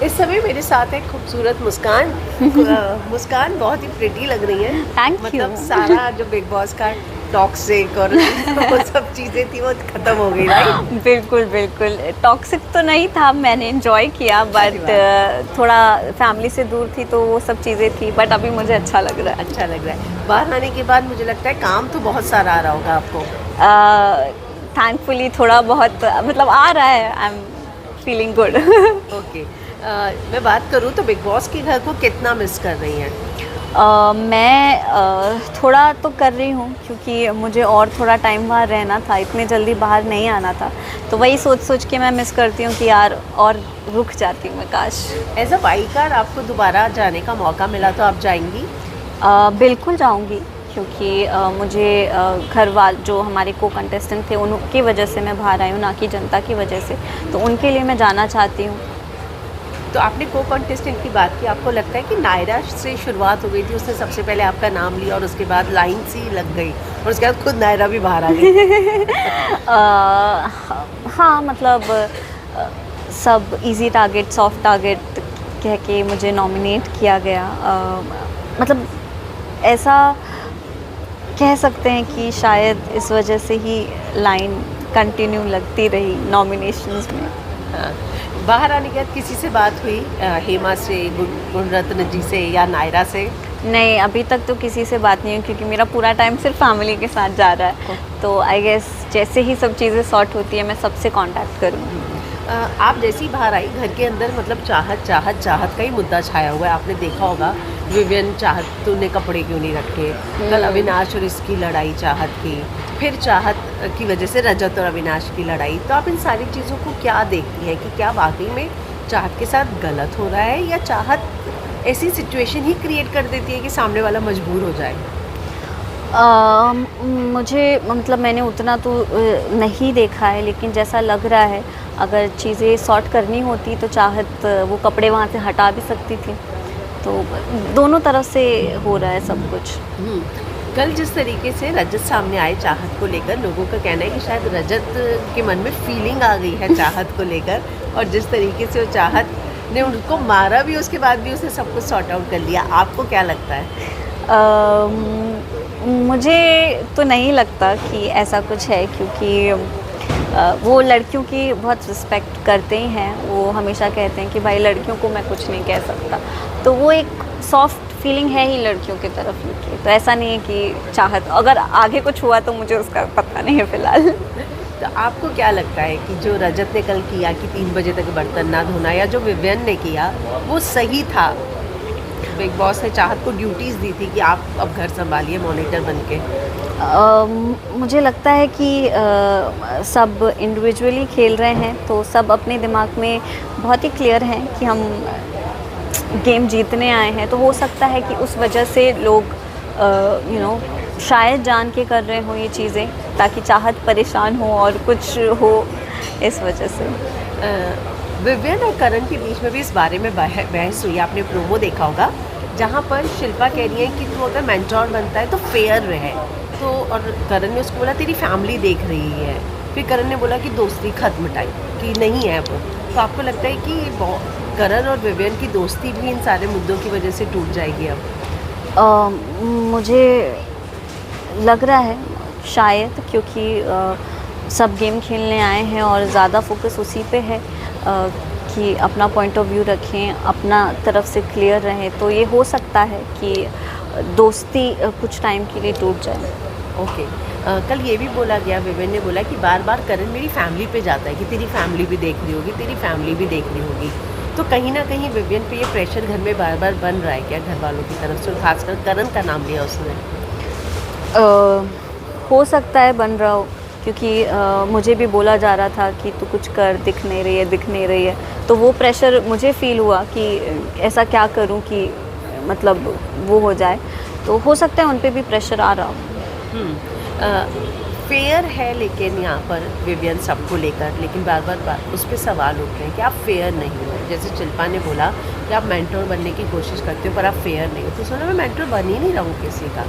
इस समय मेरे साथ है खूबसूरत मुस्कान। मुस्कान बहुत ही प्रिटी लग रही है। Thank you. मतलब सारा जो बिग बॉस का टॉक्सिक और वो सब चीज़ें थी वो खत्म हो गई, राइट? बिल्कुल बिल्कुल, टॉक्सिक तो नहीं था, मैंने एंजॉय किया, अरे बट वाह! थोड़ा फैमिली से दूर थी तो वो सब चीज़ें थी, बट अभी मुझे अच्छा लग रहा अच्छा लग रहा है। बाहर आने के बाद मुझे लगता है काम तो बहुत सारा आ रहा होगा आपको। है। थैंकफुली थोड़ा बहुत मतलब आ रहा है, I am feeling good. Okay. मैं बात करूँ तो बिग बॉस के घर को कितना मिस कर रही हैं? मैं थोड़ा तो कर रही हूँ, क्योंकि मुझे और थोड़ा टाइम वहाँ रहना था, इतने जल्दी बाहर नहीं आना था, तो वही सोच सोच के मैं मिस करती हूँ कि यार और रुक जाती हूँ मैं, काश। एज़ अ वाइल्ड कार्ड आपको दोबारा जाने का मौका मिला तो आप जाएँगी? बिल्कुल जाऊँगी, क्योंकि मुझे घर वाल जो हमारे को कंटेस्टेंट थे उनकी वजह से मैं बाहर आई हूँ, ना कि जनता की वजह से, तो उनके लिए मैं जाना चाहती हूँ। तो आपने को कंटेस्टेंट की बात की, आपको लगता है कि नायरा से शुरुआत हो गई थी, उसने सबसे पहले आपका नाम लिया और उसके बाद लाइन सी लग गई और उसके बाद खुद नायरा भी बाहर आ गई? हाँ, मतलब सब इजी टारगेट, सॉफ्ट टारगेट कह के मुझे नॉमिनेट किया गया। मतलब ऐसा कह सकते हैं कि शायद इस वजह से ही लाइन कंटिन्यू लगती रही नॉमिनेशंस में। हाँ, बाहर आने के बाद किसी से बात हुई हेमा से, गुणरत्न जी से या नायरा से? नहीं, अभी तक तो किसी से बात नहीं हुई, क्योंकि मेरा पूरा टाइम सिर्फ फैमिली के साथ जा रहा है, तो आई गेस जैसे ही सब चीज़ें सॉर्ट होती है मैं सबसे कांटेक्ट करूँगी। आप जैसे ही बाहर आई घर के अंदर मतलब चाहत चाहत चाहत का ही मुद्दा छाया हुआ है। आपने देखा होगा विवियन चाहत तूने कपड़े क्यों नहीं रखे, कल अविनाश और इसकी लड़ाई चाहत की, फिर चाहत की वजह से रजत और अविनाश की लड़ाई। तो आप इन सारी चीज़ों को क्या देखती हैं कि क्या वाकई में चाहत के साथ गलत हो रहा है या चाहत ऐसी सिचुएशन ही क्रिएट कर देती है कि सामने वाला मजबूर हो जाए? मुझे मतलब मैंने उतना तो नहीं देखा है, लेकिन जैसा लग रहा है अगर चीज़ें सॉर्ट करनी होती तो चाहत वो कपड़े वहाँ से हटा भी सकती थी, तो दोनों तरफ से हो रहा है सब कुछ। हुँ। कल जिस तरीके से रजत सामने आए चाहत को लेकर, लोगों का कहना है कि शायद रजत के मन में फीलिंग आ गई है चाहत को लेकर और जिस तरीके से वो चाहत ने उनको मारा भी उसके बाद भी उसने सब कुछ सॉर्ट आउट कर लिया। आपको क्या लगता है? मुझे तो नहीं लगता कि ऐसा कुछ है, क्योंकि वो लड़कियों की बहुत रिस्पेक्ट करते ही हैं, वो हमेशा कहते हैं कि भाई लड़कियों को मैं कुछ नहीं कह सकता, तो वो एक सॉफ्ट फीलिंग है ही लड़कियों की तरफ उनकी, तो ऐसा नहीं है कि चाहत अगर आगे कुछ हुआ तो मुझे उसका पता नहीं है फ़िलहाल। तो आपको क्या लगता है कि जो रजत ने कल किया कि 3 बजे तक बर्तन ना धोना या जो विवियन ने किया वो सही था? बिग बॉस ने चाहत को ड्यूटीज़ दी थी कि आप अब घर सँभालिए मॉनिटर बन के। मुझे लगता है कि सब इंडिविजुअली खेल रहे हैं, तो सब अपने दिमाग में बहुत ही क्लियर हैं कि हम गेम जीतने आए हैं, तो हो सकता है कि उस वजह से लोग शायद जान के कर रहे हों ये चीज़ें, ताकि चाहत परेशान हो और कुछ हो इस वजह से। विवियन और करण के बीच में भी इस बारे में बहस हुई, आपने प्रोमो देखा होगा जहाँ पर शिल्पा कह रही है कि तू अगर मेंटोर बनता है तो फेयर रहे, तो और करण ने उसको बोला तेरी फैमिली देख रही है, फिर करण ने बोला कि दोस्ती खत्म टाइप कि नहीं है वो। तो आपको लगता है कि करण और विवियन की दोस्ती भी इन सारे मुद्दों की वजह से टूट जाएगी अब? मुझे लग रहा है शायद, क्योंकि सब गेम खेलने आए हैं और ज़्यादा फोकस उसी पे है कि अपना पॉइंट ऑफ व्यू रखें, अपना तरफ से क्लियर रहें, तो ये हो सकता है कि दोस्ती कुछ टाइम के लिए टूट जाए। ओके। कल ये भी बोला गया, विवियन ने बोला कि बार बार करण मेरी फैमिली पे जाता है कि तेरी फैमिली भी देख रही होगी, तेरी फैमिली भी देख रही होगी, तो कहीं ना कहीं विवियन पे ये प्रेशर घर में बार बार बन रहा है क्या घर वालों की तरफ से, और खासकर करण का नाम लिया उसने? हो सकता है बन रहा हो, क्योंकि मुझे भी बोला जा रहा था कि तू कुछ कर, दिख नहीं रही है, दिख नहीं रही है, तो वो प्रेशर मुझे फ़ील हुआ कि ऐसा क्या करूं कि मतलब वो हो जाए, तो हो सकता है उन पे भी प्रेशर आ रहा हो। फेयर है लेकिन यहाँ पर विवियन सबको लेकर, लेकिन बार बार उस पर सवाल उठ रहे हैं कि आप फेयर नहीं हो। जैसे शिल्पा ने बोला कि आप मेंटोर बनने की कोशिश करते हो पर आप फेयर नहीं हो, तो सुना मैं मेंटोर बन ही नहीं रहा हूँ किसी का।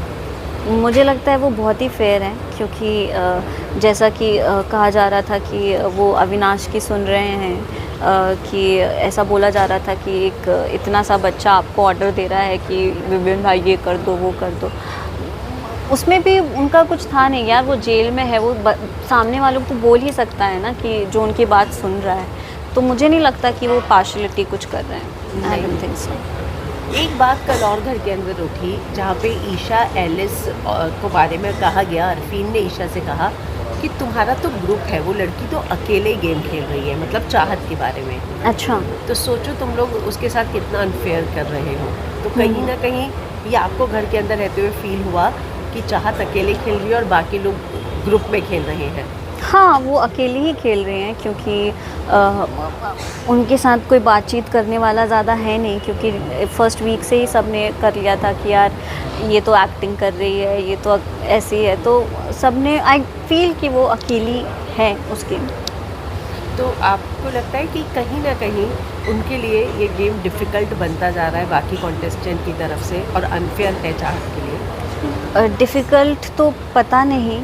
मुझे लगता है वो बहुत ही फेयर हैं, क्योंकि जैसा कि कहा जा रहा था कि वो अविनाश की सुन रहे हैं, कि ऐसा बोला जा रहा था कि एक इतना सा बच्चा आपको ऑर्डर दे रहा है कि विवियन भाई ये कर दो वो कर दो। उसमें भी उनका कुछ था नहीं यार, वो जेल में है, वो सामने वालों को बोल ही सकता है ना कि जो उनकी बात सुन रहा है। तो मुझे नहीं लगता कि वो पार्शलिटी कुछ कर रहे हैं। I don't think so. एक बात कल और घर के अंदर उठी जहाँ पे ईशा एलिस को बारे में कहा गया, अरफीन ने ईशा से कहा कि तुम्हारा तो ग्रुप है, वो लड़की तो अकेले गेम खेल रही है, मतलब चाहत के बारे में। अच्छा। तो सोचो तुम लोग उसके साथ कितना अनफेयर कर रहे हो। तो कहीं ना कहीं ये आपको घर के अंदर रहते हुए फील हुआ कि चाहत अकेले खेल रही है और बाकी लोग ग्रुप में खेल रहे हैं। हाँ, वो अकेले ही खेल रहे हैं क्योंकि उनके साथ कोई बातचीत करने वाला ज़्यादा है नहीं, क्योंकि फर्स्ट वीक से ही सब ने कर लिया था कि यार ये तो एक्टिंग कर रही है, ये तो ऐसी है, तो सब ने आई फील कि वो अकेली है उस गेम। तो आपको लगता है कि कहीं ना कहीं उनके लिए ये गेम डिफ़िकल्ट बनता जा रहा है बाकी कॉन्टेस्टेंट की तरफ से और अनफेयर है चाहत के लिए? डिफ़िकल्ट तो पता नहीं,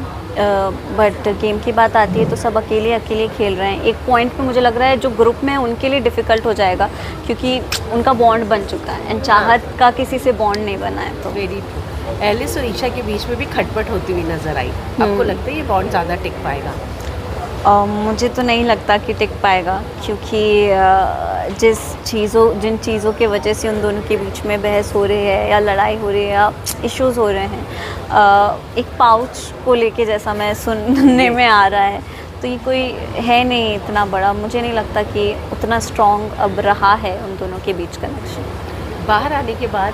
बट गेम की बात आती है तो सब अकेले अकेले खेल रहे हैं। एक पॉइंट पे मुझे लग रहा है जो ग्रुप में है उनके लिए डिफ़िकल्ट हो जाएगा, क्योंकि उनका बॉन्ड बन चुका है एंड चाहत का किसी से बॉन्ड नहीं बना है। तो वेरी ट्रू। एलिस और ईशा के बीच में भी खटपट होती हुई नजर आई। आपको लगता है ये बॉन्ड ज़्यादा टिक पाएगा? मुझे तो नहीं लगता कि टिक पाएगा, क्योंकि जिन चीज़ों के वजह से उन दोनों के बीच में बहस हो रही है या लड़ाई हो रही है या इश्यूज़ हो रहे हैं, एक पाउच को लेके जैसा मैं सुनने में आ रहा है, तो ये कोई है नहीं इतना बड़ा। मुझे नहीं लगता कि उतना स्ट्रॉन्ग अब रहा है उन दोनों के बीच कनेक्शन। बाहर आने के बाद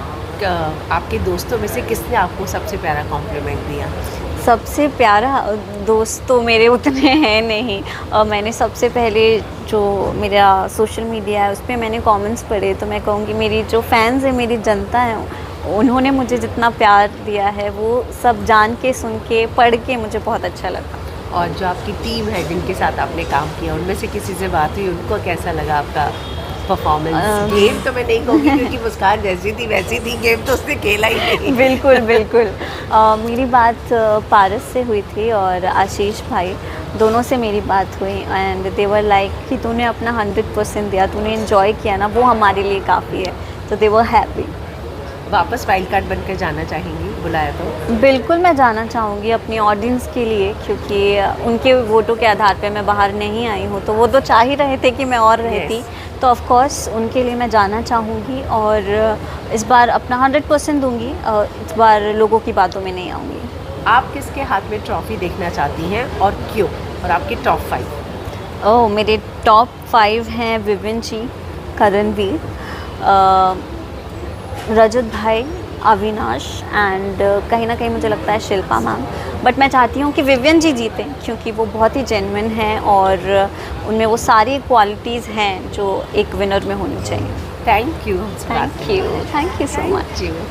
आपके दोस्तों में से किसने आपको सबसे प्यारा कॉम्प्लीमेंट दिया? सबसे प्यारा दोस्त तो मेरे उतने हैं नहीं। मैंने सबसे पहले जो मेरा सोशल मीडिया है उस पर मैंने कमेंट्स पढ़े, तो मैं कहूँगी मेरी जो फैंस है, मेरी जनता है, उन्होंने मुझे जितना प्यार दिया है वो सब जान के, सुन के, पढ़ के मुझे बहुत अच्छा लगा। और जो आपकी टीम है जिनके साथ आपने काम किया, उनमें से किसी से बात हुई, उनको कैसा लगा आपका परफॉर्मेंस? गेम तो मैं नहीं कहूँगी क्योंकि मुस्कान जैसी थी वैसी थी, गेम तो उसने खेला ही नहीं। बिल्कुल बिल्कुल। मेरी बात पारस से हुई थी और आशीष भाई, दोनों से मेरी बात हुई एंड दे वर लाइक कि तूने अपना 100% दिया, तूने एंजॉय किया ना, वो हमारे लिए काफ़ी है। तो दे वर हैप्पी। वापस वाइल्ड कार्ड बनकर जाना चाहेंगी बुलाया तो? बिल्कुल मैं जाना चाहूँगी अपनी ऑडियंस के लिए, क्योंकि उनके वोटों के आधार पे मैं बाहर नहीं आई हूँ, तो वो तो चाह ही रहे थे कि मैं और रहती। तो ऑफ कोर्स उनके लिए मैं जाना चाहूँगी और इस बार अपना 100% दूँगी। इस बार लोगों की बातों में नहीं आऊँगी। आप किसके हाथ में ट्रॉफी देखना चाहती हैं और क्यों? और आपके टॉप 5? ओह, मेरे टॉप 5 हैं विविन जी, करणवीर, रजत भाई, अविनाश एंड कहीं ना कहीं मुझे लगता है शिल्पा मैम। बट मैं चाहती हूँ कि विवियन जी जीतें, क्योंकि वो बहुत ही जेन्युइन हैं और उनमें वो सारी क्वालिटीज़ हैं जो एक विनर में होनी चाहिए। Thank you thank you so much.